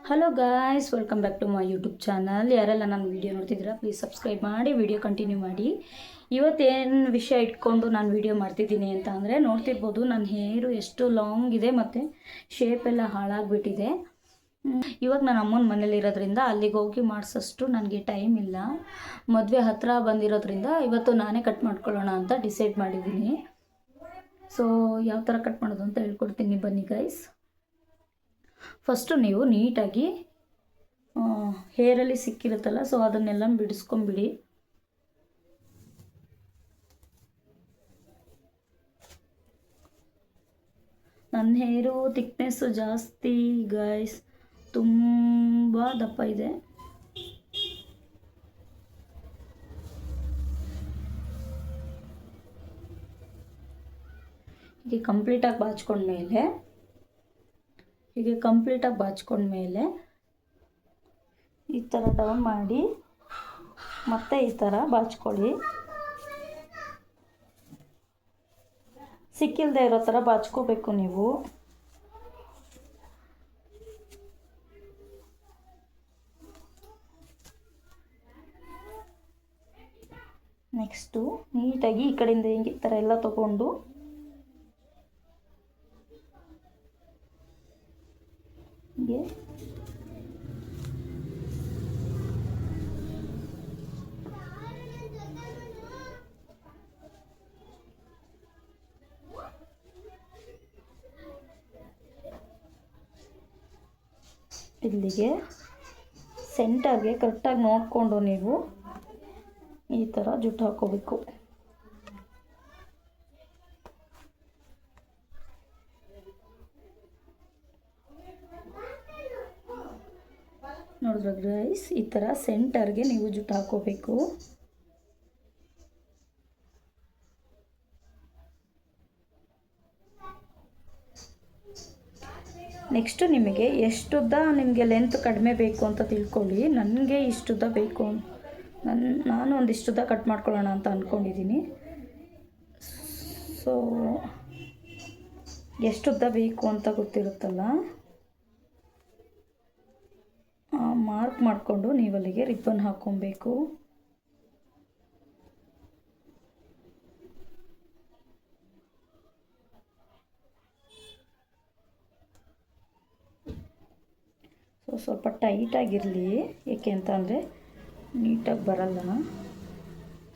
Hello guys, welcome back to my YouTube channel. ಯಾರೆಲ್ಲ ನಾನು video ನೋಡ್ತಿದ್ದೀರಾ ಪ್ಲೀಸ್ ಸಬ್ಸ್ಕ್ರೈಬ್ ಮಾಡಿ ವಿಡಿಯೋ ಕಂಟಿನ್ಯೂ ಮಾಡಿ. ಇವತ್ತೇನು ವಿಷಯ ಇಟ್ಕೊಂಡು ನಾನು ವೀಡಿಯೋ ಮಾಡ್ತಿದ್ದೀನಿ ಅಂತ ಅಂದರೆ, ನೋಡ್ತಿರ್ಬೋದು ನನ್ನ ಹೇರು ಎಷ್ಟು ಲಾಂಗ್ ಇದೆ ಮತ್ತು ಶೇಪ್ ಎಲ್ಲ ಹಾಳಾಗಿಬಿಟ್ಟಿದೆ. ಇವಾಗ ನಾನು ಅಮ್ಮನ ಮನೇಲಿರೋದ್ರಿಂದ ಅಲ್ಲಿಗೆ ಹೋಗಿ ಮಾಡಿಸೋಷ್ಟು ನನಗೆ ಟೈಮ್ ಇಲ್ಲ. ಮದುವೆ ಹತ್ತಿರ ಬಂದಿರೋದ್ರಿಂದ ಇವತ್ತು ನಾನೇ ಕಟ್ ಮಾಡ್ಕೊಳ್ಳೋಣ ಅಂತ ಡಿಸೈಡ್ ಮಾಡಿದ್ದೀನಿ. ಸೊ ಯಾವ ಥರ ಕಟ್ ಮಾಡೋದು ಅಂತ ಹೇಳ್ಕೊಡ್ತೀನಿ ಬನ್ನಿ ಗೈಸ್. ಫಸ್ಟು ನೀವು ನೀಟಾಗಿ ಹೇರಲ್ಲಿ ಸಿಕ್ಕಿರುತ್ತಲ್ಲ, ಸೊ ಅದನ್ನೆಲ್ಲ ಬಿಡಿಸ್ಕೊಂಬಿಡಿ. ನನ್ನ ಹೇರು ಥಿಕ್ನೆಸ್ಸು ಜಾಸ್ತಿ ಗೈಸ್, ತುಂಬ ದಪ್ಪ ಇದೆ. ಹೀಗೆ ಕಂಪ್ಲೀಟಾಗಿ ಬಾಚ್ಕೊಂಡ್ಮೇಲೆ ಈ ಥರ ಡೌನ್ ಮಾಡಿ ಮತ್ತೆ ಈ ಥರ ಬಾಚ್ಕೊಳ್ಳಿ. ಸಿಕ್ಕಿಲ್ಲದೆ ಇರೋ ಥರ ಬಾಚ್ಕೋಬೇಕು ನೀವು. ನೆಕ್ಸ್ಟು ನೀಟಾಗಿ ಈ ಕಡೆಯಿಂದ ಹಿಂಗೆ ಈ ಥರ ಎಲ್ಲ ತಗೊಂಡು ಹೀಗೆ ಇಲ್ಲಿಗೆ ಸೆಂಟರ್ಗೆ ಕರೆಕ್ಟಾಗಿ ನೋಡಿಕೊಂಡು ನೀವು ಈ ಥರ ಜುಟ್ಟು ಹಾಕ್ಕೋಬೇಕು. ನೋಡಿದ್ರೆ ಗೈಸ್, ಈ ಥರ ಸೆಂಟರ್ಗೆ ನೀವು ಜುಟ್ಟು ಹಾಕ್ಕೋಬೇಕು. ನೆಕ್ಸ್ಟು ನಿಮಗೆ ಎಷ್ಟುದ್ದ ನಿಮಗೆ ಲೆಂತ್ ಕಡಿಮೆ ಬೇಕು ಅಂತ ತಿಳ್ಕೊಳ್ಳಿ. ನನಗೆ ಇಷ್ಟುದ್ದ ಬೇಕು, ನಾನು ಒಂದಿಷ್ಟುದ್ದ ಕಟ್ ಮಾಡ್ಕೊಳ್ಳೋಣ ಅಂತ ಅಂದ್ಕೊಂಡಿದ್ದೀನಿ. ಸೊ ಎಷ್ಟುದ್ದ ಬೇಕು ಅಂತ ಗೊತ್ತಿರುತ್ತಲ್ಲ, ಮಾರ್ಕ್ ಮಾಡಿಕೊಂಡು ನೀವು ಅಲ್ಲಿಗೆ ರಿಬ್ಬನ್ ಹಾಕ್ಕೊಬೇಕು. ಸೊ ಸ್ವಲ್ಪ ಟೈಟಾಗಿರಲಿ, ಏಕೆ ಅಂತ ಅಂದರೆ ನೀಟಾಗಿ ಬರಲ್ಲ.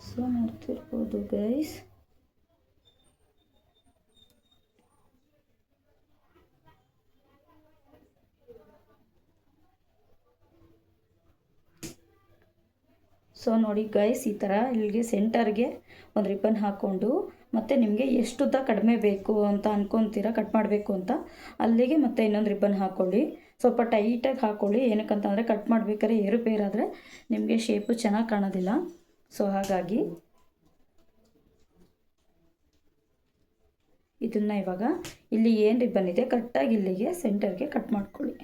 ಸೊ ನೋಡ್ತಿರ್ಬೋದು ಗೈಸ್, ಸೊ ನೋಡಿ ಗೈಸ್, ಈ ಥರ ಇಲ್ಲಿಗೆ ಸೆಂಟರ್ಗೆ ಒಂದು ರಿಬ್ಬನ್ ಹಾಕ್ಕೊಂಡು, ಮತ್ತು ನಿಮಗೆ ಎಷ್ಟುದ್ದ ಕಡಿಮೆ ಬೇಕು ಅಂತ ಅಂದ್ಕೊತೀರಾ ಕಟ್ ಮಾಡಬೇಕು ಅಂತ, ಅಲ್ಲಿಗೆ ಮತ್ತೆ ಇನ್ನೊಂದು ರಿಬ್ಬನ್ ಹಾಕ್ಕೊಳ್ಳಿ. ಸ್ವಲ್ಪ ಟೈಟಾಗಿ ಹಾಕ್ಕೊಳ್ಳಿ. ಏನಕ್ಕಂತಂದರೆ ಕಟ್ ಮಾಡಬೇಕಾದ್ರೆ ಏರುಪೇರಾದರೆ ನಿಮಗೆ ಶೇಪು ಚೆನ್ನಾಗಿ ಕಾಣೋದಿಲ್ಲ. ಸೊ ಹಾಗಾಗಿ ಇದನ್ನು ಇವಾಗ ಇಲ್ಲಿ ಏನು ರಿಬ್ಬನ್ ಇದೆ ಕರೆಕ್ಟಾಗಿ ಇಲ್ಲಿಗೆ ಸೆಂಟರ್ಗೆ ಕಟ್ ಮಾಡ್ಕೊಳ್ಳಿ.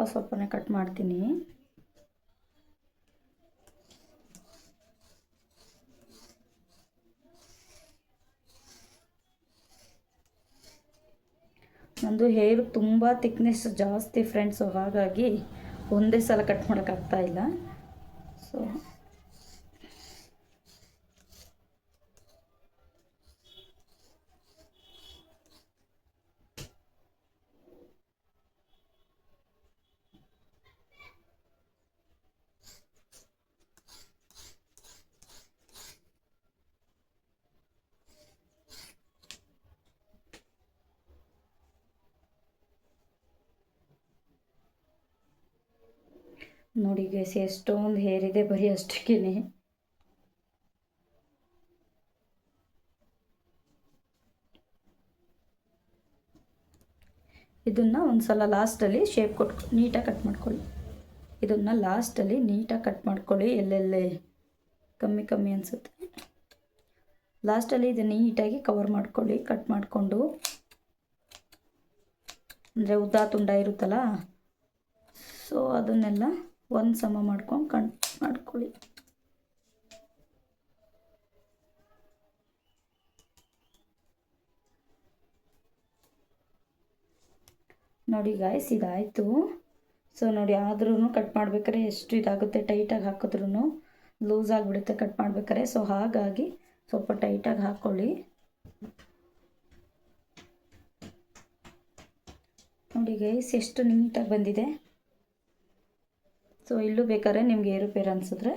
ಸ್ವಲ್ಪನೇ ಕಟ್ ಮಾಡ್ತೀನಿ. ನಂದು ಹೇರ್ ತುಂಬ ಥಿಕ್ನೆಸ್ ಜಾಸ್ತಿ ಫ್ರೆಂಡ್ಸು, ಹಾಗಾಗಿ ಒಂದೇ ಸಲ ಕಟ್ ಮಾಡೋಕ್ಕಾಗ್ತಾ ಇಲ್ಲ. ಸೊ ನೋಡಿ ಗೈಸ್, ಎಷ್ಟೊಂದು ಹೇರ್ ಇದೆ ಬರೀ ಅಷ್ಟಕ್ಕೇ. ಇದನ್ನು ಒಂದು ಸಲ ಲಾಸ್ಟಲ್ಲಿ ಶೇಪ್ ಕೊಟ್ಟು ನೀಟಾಗಿ ಕಟ್ ಮಾಡ್ಕೊಳ್ಳಿ. ಇದನ್ನು ಲಾಸ್ಟಲ್ಲಿ ನೀಟಾಗಿ ಕಟ್ ಮಾಡ್ಕೊಳ್ಳಿ. ಎಲ್ಲೆಲ್ಲೇ ಕಮ್ಮಿ ಅನಿಸುತ್ತೆ ಲಾಸ್ಟಲ್ಲಿ ಇದನ್ನು ನೀಟಾಗಿ ಕವರ್ ಮಾಡ್ಕೊಳ್ಳಿ. ಕಟ್ ಮಾಡಿಕೊಂಡು ಅಂದರೆ ಉದ್ದ ತುಂಡ ಇರುತ್ತಲ್ಲ, ಸೊ ಅದನ್ನೆಲ್ಲ ಒಂದು ಸಮ ಮಾಡ್ಕೊಂಡು ಕಟ್ ಮಾಡ್ಕೊಳ್ಳಿ. ನೋಡಿ ಗಾಯ್ಸ್, ಇದಾಯಿತು. ಸೊ ನೋಡಿ, ಆದ್ರೂ ಕಟ್ ಮಾಡ್ಬೇಕಾದ್ರೆ ಎಷ್ಟು ಇದಾಗುತ್ತೆ, ಟೈಟಾಗಿ ಹಾಕಿದ್ರೂ ಲೂಸ್ ಆಗಿಬಿಡುತ್ತೆ ಕಟ್ ಮಾಡ್ಬೇಕಾದ್ರೆ. ಸೊ ಹಾಗಾಗಿ ಸ್ವಲ್ಪ ಟೈಟಾಗಿ ಹಾಕ್ಕೊಳ್ಳಿ. ನೋಡಿ ಗೈಸ್, ಎಷ್ಟು ನೀಟಾಗಿ ಬಂದಿದೆ. ಸೊ ಇಲ್ಲೂ ಬೇಕಾದ್ರೆ ನಿಮ್ಗೆ ಏರುಪೇರು ಅನಿಸಿದ್ರೆ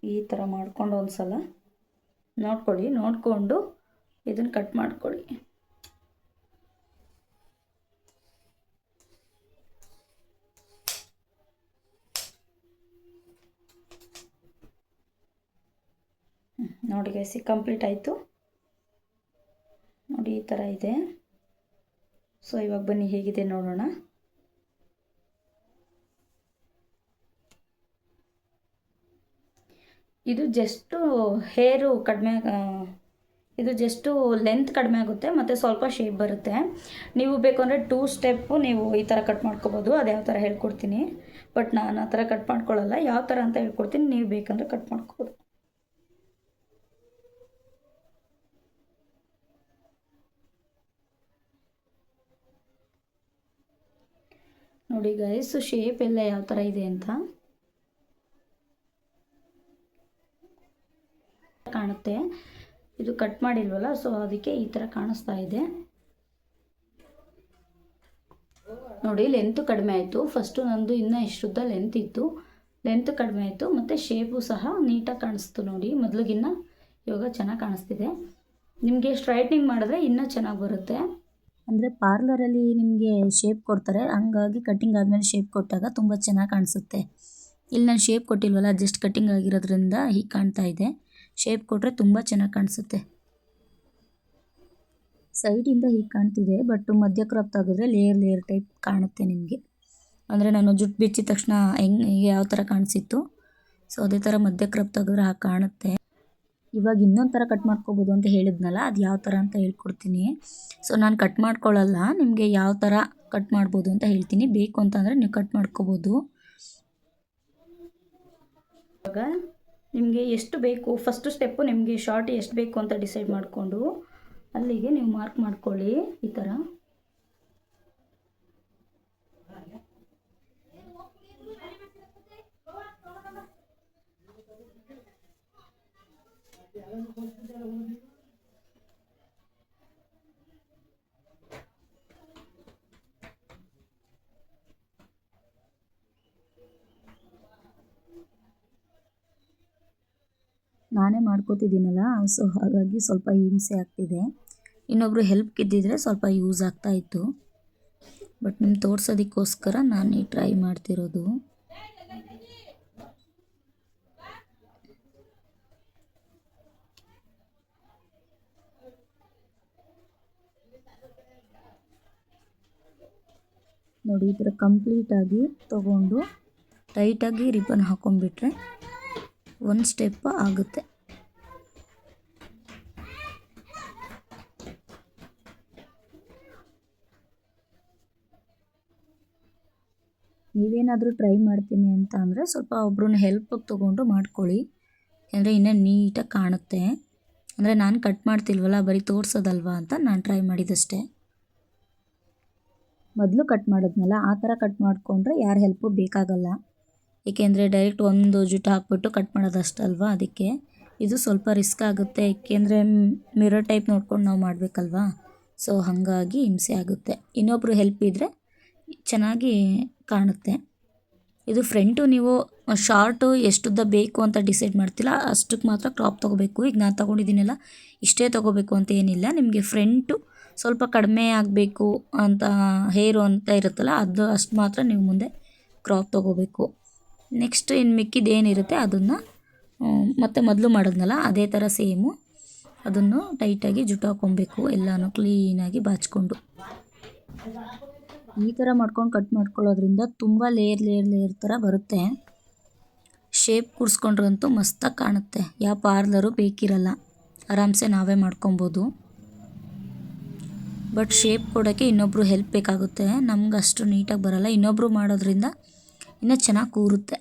ಈ ಥರ ಮಾಡ್ಕೊಂಡು ಒಂದು ಸಲ ನೋಡ್ಕೊಳ್ಳಿ. ನೋಡಿಕೊಂಡು ಇದನ್ನು ಕಟ್ ಮಾಡ್ಕೊಳ್ಳಿ. ನೋಡಿ ಗೈಸ್, ಕಂಪ್ಲೀಟ್ ಆಯಿತು. ನೋಡಿ ಈ ಥರ ಇದೆ. ಸೊ ಇವಾಗ ಬನ್ನಿ ಹೇಗಿದೆ ನೋಡೋಣ. ಇದು ಜಸ್ಟು ಹೇರು ಕಡಿಮೆ, ಇದು ಜಸ್ಟು ಲೆಂತ್ ಕಡಿಮೆ ಆಗುತ್ತೆ ಮತ್ತು ಸ್ವಲ್ಪ ಶೇಪ್ ಬರುತ್ತೆ. ನೀವು ಬೇಕಂದರೆ 2 ಸ್ಟೆಪ್ಪು ನೀವು ಈ ಥರ ಕಟ್ ಮಾಡ್ಕೋಬೋದು. ಅದು ಯಾವ ಥರ ಹೇಳ್ಕೊಡ್ತೀನಿ. ಬಟ್ ನಾನು ಆ ಥರ ಕಟ್ ಮಾಡ್ಕೊಳ್ಳಲ್ಲ. ಯಾವ ಥರ ಅಂತ ಹೇಳ್ಕೊಡ್ತೀನಿ, ನೀವು ಬೇಕಂದರೆ ಕಟ್ ಮಾಡ್ಕೋಬೋದು. ನೋಡಿ ಗೈಸ್, ಶೇಪ್ ಎಲ್ಲ ಯಾವ ಥರ ಇದೆ ಅಂತ ಕಾಣುತ್ತೆ. ಇದು ಕಟ್ ಮಾಡಿಲ್ವಲ್ಲ, ಸೊ ಅದಕ್ಕೆ ಈ ಥರ ಕಾಣಿಸ್ತಾ ಇದೆ. ನೋಡಿ, ಲೆಂತು ಕಡಿಮೆ ಆಯಿತು. ಫಸ್ಟು ನಂದು ಇನ್ನೂ ಇಷ್ಟುದ್ದ ಲೆಂತ್ ಇತ್ತು, ಲೆಂತ್ ಕಡಿಮೆ ಆಯಿತು ಮತ್ತು ಶೇಪು ಸಹ ನೀಟಾಗಿ ಕಾಣಿಸ್ತು. ನೋಡಿ, ಮೊದಲಿಗಿನ್ನ ಇವಾಗ ಚೆನ್ನಾಗಿ ಕಾಣಿಸ್ತಿದೆ. ನಿಮಗೆ ಸ್ಟ್ರೈಟ್ನಿಂಗ್ ಮಾಡಿದ್ರೆ ಇನ್ನೂ ಚೆನ್ನಾಗಿ ಬರುತ್ತೆ. ಅಂದರೆ ಪಾರ್ಲರಲ್ಲಿ ನಿಮಗೆ ಶೇಪ್ ಕೊಡ್ತಾರೆ, ಹಂಗಾಗಿ ಕಟ್ಟಿಂಗ್ ಆದಮೇಲೆ ಶೇಪ್ ಕೊಟ್ಟಾಗ ತುಂಬ ಚೆನ್ನಾಗಿ ಕಾಣಿಸುತ್ತೆ. ಇಲ್ಲಿ ನಾನು ಶೇಪ್ ಕೊಟ್ಟಿಲ್ವಲ್ಲ, ಜಸ್ಟ್ ಕಟ್ಟಿಂಗ್ ಆಗಿರೋದ್ರಿಂದ ಹೀಗೆ ಕಾಣ್ತಾ ಇದೆ. ಶೇಪ್ ಕೊಟ್ಟರೆ ತುಂಬ ಚೆನ್ನಾಗಿ ಕಾಣಿಸುತ್ತೆ. ಸೈಡಿಂದ ಹೀಗೆ ಕಾಣ್ತಿದೆ, ಬಟ್ ಮಧ್ಯ ಕ್ರಾಪ್ ತೆಗೆದ್ರೆ ಲೇಯರ್ ಟೈಪ್ ಕಾಣುತ್ತೆ ನಿಮಗೆ. ಅಂದರೆ ನಾನು ಜುಟ್ಟು ಬಿಚ್ಚಿದ ತಕ್ಷಣ ಯಾವ ಥರ ಕಾಣಿಸಿತ್ತು, ಸೊ ಅದೇ ಥರ ಮಧ್ಯ ಕ್ರಾಪ್ ತೆಗೆದ್ರೆ ಹಾಗೆ ಕಾಣುತ್ತೆ. ಇವಾಗ ಇನ್ನೊಂದು ಥರ ಕಟ್ ಮಾಡ್ಕೋಬೋದು ಅಂತ ಹೇಳಿದ್ನಲ್ಲ, ಅದು ಯಾವ ಥರ ಅಂತ ಹೇಳ್ಕೊಡ್ತೀನಿ. ಸೊ ನಾನು ಕಟ್ ಮಾಡ್ಕೊಳ್ಳಲ್ಲ, ನಿಮಗೆ ಯಾವ ಥರ ಕಟ್ ಮಾಡ್ಬೋದು ಅಂತ ಹೇಳ್ತೀನಿ. ಬೇಕು ಅಂತಂದರೆ ನೀವು ಕಟ್ ಮಾಡ್ಕೋಬೋದು. ಇವಾಗ ನಿಮಗೆ ಎಷ್ಟು ಬೇಕು, ಫಸ್ಟು ಸ್ಟೆಪ್ಪು ನಿಮಗೆ ಶಾರ್ಟ್ ಎಷ್ಟು ಬೇಕು ಅಂತ ಡಿಸೈಡ್ ಮಾಡಿಕೊಂಡು ಅಲ್ಲಿಗೆ ನೀವು ಮಾರ್ಕ್ ಮಾಡ್ಕೊಳ್ಳಿ ಈ ಥರ. ನಾನೇ ಮಾಡ್ಕೋತಿದ್ದೀನಲ್ಲ, ಸೊ ಹಾಗಾಗಿ ಸ್ವಲ್ಪ ಹಿಂಸೆ ಆಗ್ತಿದೆ. ಇನ್ನೊಬ್ಬರು ಹೆಲ್ಪ್ ಇದ್ದಿದ್ರೆ ಸ್ವಲ್ಪ ಯೂಸ್ ಆಗ್ತಾಯಿತ್ತು. ಬಟ್ ನಿಮ್ಗೆ ತೋರ್ಸೋದಕ್ಕೋಸ್ಕರ ನಾನೇ ಟ್ರೈ ಮಾಡ್ತಿರೋದು. ನೋಡಿ, ಈ ಥರ ಕಂಪ್ಲೀಟಾಗಿ ತೊಗೊಂಡು ಟೈಟಾಗಿ ರಿಬ್ಬನ್ ಹಾಕೊಂಡ್ಬಿಟ್ರೆ ಒಂದು ಸ್ಟೆಪ್ ಆಗುತ್ತೆ. ನೀವೇನಾದರೂ ಟ್ರೈ ಮಾಡ್ತೀನಿ ಅಂತ ಅಂದರೆ ಸ್ವಲ್ಪ ಒಬ್ರನ್ನ ಹೆಲ್ಪಿಗೆ ತೊಗೊಂಡು ಮಾಡ್ಕೊಳ್ಳಿ, ಯಾಕಂದರೆ ಇನ್ನೂ ನೀಟಾಗಿ ಕಾಣುತ್ತೆ. ಅಂದರೆ ನಾನು ಕಟ್ ಮಾಡ್ತಿಲ್ವಲ್ಲ, ಬರೀ ತೋರಿಸೋದಲ್ವಾ ಅಂತ ನಾನು ಟ್ರೈ ಮಾಡಿದಷ್ಟೇ. ಮೊದಲು ಕಟ್ ಮಾಡಿದ್ನಲ್ಲ, ಆ ಥರ ಕಟ್ ಮಾಡಿಕೊಂಡ್ರೆ ಯಾರ ಹೆಲ್ಪು ಬೇಕಾಗಲ್ಲ. ಏಕೆಂದರೆ ಡೈರೆಕ್ಟ್ ಒಂದು ಜುಟ್ಟು ಹಾಕ್ಬಿಟ್ಟು ಕಟ್ ಮಾಡೋದಷ್ಟಲ್ವಾ, ಅದಕ್ಕೆ ಇದು ಸ್ವಲ್ಪ ರಿಸ್ಕ್ ಆಗುತ್ತೆ. ಏಕೆಂದರೆ ಮಿರರ್ ಟೈಪ್ ನೋಡ್ಕೊಂಡು ನಾವು ಮಾಡಬೇಕಲ್ವಾ, ಸೊ ಹಾಗಾಗಿ ಹಿಂಸೆ ಆಗುತ್ತೆ. ಇನ್ನೊಬ್ಬರು ಹೆಲ್ಪ್ ಇದ್ದರೆ ಚೆನ್ನಾಗಿ ಕಾಣುತ್ತೆ. ಇದು ಫ್ರಂಟು ನೀವು ಶಾರ್ಟು ಎಷ್ಟುದ್ದ ಬೇಕು ಅಂತ ಡಿಸೈಡ್ ಮಾಡ್ತಿಲ್ಲ, ಅಷ್ಟಕ್ಕೆ ಮಾತ್ರ ಕ್ರಾಪ್ ತೊಗೋಬೇಕು. ಈಗ ನಾನು ತೊಗೊಂಡಿದ್ದೀನಲ್ಲ, ಇಷ್ಟೇ ತೊಗೋಬೇಕು ಅಂತ ಏನಿಲ್ಲ. ನಿಮಗೆ ಫ್ರಂಟು ಸ್ವಲ್ಪ ಕಡಿಮೆ ಆಗಬೇಕು ಅಂತ ಹೇರು ಅಂತ ಇರುತ್ತಲ್ಲ, ಅದು ಅಷ್ಟು ಮಾತ್ರ ನೀವು ಮುಂದೆ ಕ್ರಾಪ್ ತೊಗೋಬೇಕು. ನೆಕ್ಸ್ಟ್ ಇನ್ನು ಮಿಕ್ಕಿದ್ದೇನಿರುತ್ತೆ ಅದನ್ನು ಮತ್ತೆ ಮೊದಲು ಮಾಡಿದ್ನಲ್ಲ ಅದೇ ಥರ ಸೇಮು ಅದನ್ನು ಟೈಟಾಗಿ ಜುಟ್ಟು ಹಾಕ್ಕೊಬೇಕು. ಎಲ್ಲನೂ ಕ್ಲೀನಾಗಿ ಬಾಚಿಕೊಂಡು ಈ ಥರ ಮಾಡ್ಕೊಂಡು ಕಟ್ ಮಾಡ್ಕೊಳ್ಳೋದ್ರಿಂದ ತುಂಬ ಲೇಯರ್ ಥರ ಬರುತ್ತೆ. ಶೇಪ್ ಕೂರಿಸ್ಕೊಂಡ್ರಂತೂ ಮಸ್ತಾಗಿ ಕಾಣುತ್ತೆ. ಯಾವ ಪಾರ್ಲರು ಬೇಕಿರಲ್ಲ, ಆರಾಮ್ಸೆ ನಾವೇ ಮಾಡ್ಕೊಬೋದು. ಬಟ್ ಶೇಪ್ ಕೊಡೋಕ್ಕೆ ಇನ್ನೊಬ್ಬರು ಹೆಲ್ಪ್ ಬೇಕಾಗುತ್ತೆ, ನಮ್ಗೆ ಅಷ್ಟು ನೀಟಾಗಿ ಬರಲ್ಲ. ಇನ್ನೊಬ್ಬರು ಮಾಡೋದ್ರಿಂದ ಇನ್ನೂ ಚೆನ್ನಾಗಿ ಕೂರುತ್ತೆ.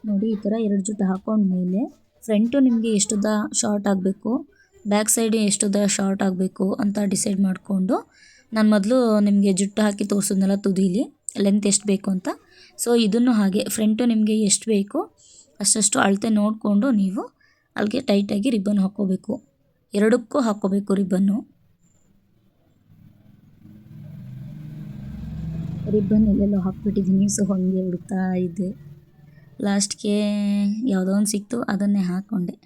ನೋಡಿ ಈ ಥರ 2 ಜುಟ್ಟು ಹಾಕೊಂಡ್ಮೇಲೆ ಫ್ರಂಟು ನಿಮಗೆ ಎಷ್ಟುದ್ದ ಶಾರ್ಟ್ ಆಗಬೇಕು, ಬ್ಯಾಕ್ ಸೈಡು ಎಷ್ಟುದ್ದ ಶಾರ್ಟ್ ಆಗಬೇಕು ಅಂತ ಡಿಸೈಡ್ ಮಾಡಿಕೊಂಡು, ನಾನು ಮೊದಲು ನಿಮಗೆ ಜುಟ್ಟು ಹಾಕಿ ತೋರಿಸಿದ್ನಲ್ಲ ತುದೀಲಿ ಲೆಂತ್ ಎಷ್ಟು ಬೇಕು ಅಂತ. ಸೊ ಇದನ್ನು ಹಾಗೆ ಫ್ರಂಟು ನಿಮಗೆ ಎಷ್ಟು ಬೇಕು ಅಷ್ಟಷ್ಟು ಅಳತೆ ನೋಡಿಕೊಂಡು ನೀವು ಅಲ್ಲಿಗೆ ಟೈಟಾಗಿ ರಿಬ್ಬನ್ ಹಾಕ್ಕೋಬೇಕು. ಎರಡಕ್ಕೂ ಹಾಕ್ಕೋಬೇಕು ರಿಬ್ಬನ್ನು. ರಿಬ್ಬನ್ ಎಲ್ಲೆಲ್ಲೋ ಹಾಕ್ಬಿಟ್ಟಿದ್ದೀನಿ, ಸೊ ಹಂಗೆ ಹುಡುಕ್ತಾ ಇದ್ದೆ. ಲಾಸ್ಟ್ಗೆ ಯಾವುದೋ ಒಂದು ಸಿಕ್ತು, ಅದನ್ನೇ ಹಾಕ್ಕೊಂಡೆ.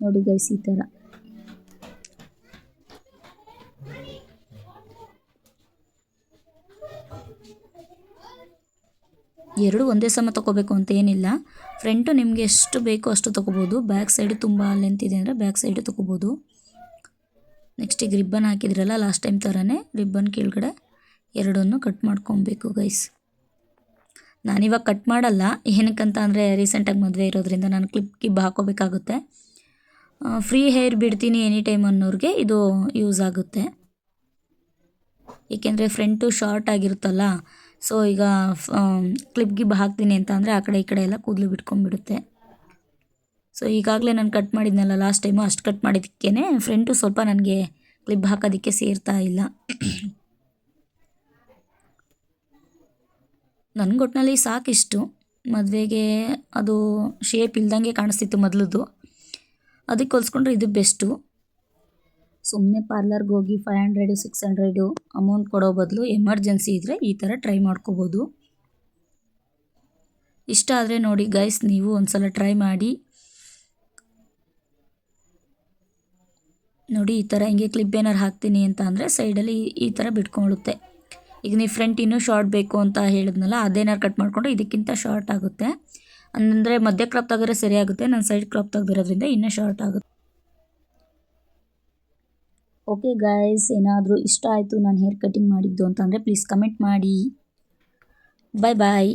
ನೋಡಿ ಗೈಸ್ ಈ ಥರ ಎರಡು ಒಂದೇ ಸಮ ತೊಗೋಬೇಕು ಅಂತ ಏನಿಲ್ಲ. ಫ್ರಂಟು ನಿಮಗೆ ಎಷ್ಟು ಬೇಕೋ ಅಷ್ಟು ತೊಗೋಬೋದು. ಬ್ಯಾಕ್ ಸೈಡು ತುಂಬ ಲೆಂತ್ ಇದೆ ಅಂದರೆ ಬ್ಯಾಕ್ ಸೈಡು ತೊಗೋಬೋದು. ನೆಕ್ಸ್ಟ್ ಈಗ ರಿಬ್ಬನ್ ಹಾಕಿದ್ರಲ್ಲ ಲಾಸ್ಟ್ ಟೈಮ್ ಥರನೇ ರಿಬ್ಬನ್ ಕೆಳಗಡೆ ಎರಡನ್ನು ಕಟ್ ಮಾಡ್ಕೊಬೇಕು ಗೈಸ್. ನಾನಿವಾಗ ಕಟ್ ಮಾಡಲ್ಲ, ಏನಕ್ಕಂತ ಅಂದರೆ ರೀಸೆಂಟಾಗಿ ಮದುವೆ ಇರೋದ್ರಿಂದ ನಾನು ಕ್ಲಿಪ್ ಹಾಕೋಬೇಕಾಗುತ್ತೆ. ಫ್ರೀ ಹೇರ್ ಬಿಡ್ತೀನಿ ಎನಿ ಟೈಮ್ ಅನ್ನೋರಿಗೆ ಇದು ಯೂಸ್ ಆಗುತ್ತೆ. ಏಕೆಂದರೆ ಫ್ರಂಟು ಶಾರ್ಟ್ ಆಗಿರುತ್ತಲ್ಲ, ಸೊ ಈಗ ಕ್ಲಿಪ್ ಹಾಕ್ತೀನಿ ಅಂತ ಅಂದರೆ ಆ ಕಡೆ ಈ ಕಡೆ ಎಲ್ಲ ಕೂದಲು ಬಿಟ್ಕೊಂಡ್ಬಿಡುತ್ತೆ. ಸೊ ಈಗಾಗಲೇ ನಾನು ಕಟ್ ಮಾಡಿದ್ನಲ್ಲ ಲಾಸ್ಟ್ ಟೈಮು, ಅಷ್ಟು ಕಟ್ ಮಾಡಿದ್ದಕ್ಕೇ ಫ್ರಂಟು ಸ್ವಲ್ಪ ನನಗೆ ಕ್ಲಿಪ್ ಹಾಕೋದಕ್ಕೆ ಸೇರ್ತಾ ಇಲ್ಲ. ನನಗೆ ಒಟ್ಟಿನಲ್ಲಿ ಸಾಕಿಷ್ಟು. ಮದುವೆಗೆ ಅದು ಶೇಪ್ ಇಲ್ದಂಗೆ ಕಾಣಿಸ್ತಿತ್ತು ಮೊದಲದು, ಅದಕ್ಕೆ ಹೋಲಿಸ್ಕೊಂಡ್ರೆ ಇದು ಬೆಸ್ಟು. ಸುಮ್ಮನೆ ಪಾರ್ಲರ್ಗೆ ಹೋಗಿ 500 600 ಅಮೌಂಟ್ ಕೊಡೋ ಬದಲು ಎಮರ್ಜೆನ್ಸಿ ಇದ್ದರೆ ಈ ಥರ ಟ್ರೈ ಮಾಡ್ಕೋಬೋದು. ಇಷ್ಟ ಆದರೆ ನೋಡಿ ಗೈಸ್, ನೀವು ಒಂದ್ಸಲ ಟ್ರೈ ಮಾಡಿ. ನೋಡಿ ಈ ಥರ ಹಿಂಗೆ ಕ್ಲಿಪ್ ಏನಾರು ಹಾಕ್ತೀನಿ ಅಂತ ಅಂದರೆ ಸೈಡಲ್ಲಿ ಈ ಥರ ಬಿಟ್ಕೊಳ್ಳುತ್ತೆ. ಈಗ ನೀವು ಫ್ರಂಟ್ ಇನ್ನೂ ಶಾರ್ಟ್ ಬೇಕು ಅಂತ ಹೇಳಿದ್ನಲ್ಲ, ಅದೇನಾರು ಕಟ್ ಮಾಡಿಕೊಂಡ್ರೆ ಇದಕ್ಕಿಂತ ಶಾರ್ಟ್ ಆಗುತ್ತೆ. ಅಂದರೆ ಮಧ್ಯ ಕ್ರಾಪ್ ತೆಗೆದ್ರೆ ಸರಿ ಆಗುತ್ತೆ, ನಾನು ಸೈಡ್ ಕ್ರಾಪ್ ತೆಗೆದಿರೋದ್ರಿಂದ ಇನ್ನೂ ಶಾರ್ಟ್ ಆಗುತ್ತೆ. ಓಕೆ ಗೈಸ್, ಏನಾದರೂ ಇಷ್ಟ ಆಯಿತು ನಾನು ಹೇರ್ ಕಟಿಂಗ್ ಮಾಡಿದ್ದು ಅಂತಂದರೆ ಪ್ಲೀಸ್ ಕಮೆಂಟ್ ಮಾಡಿ. ಬಾಯ್ ಬಾಯ್.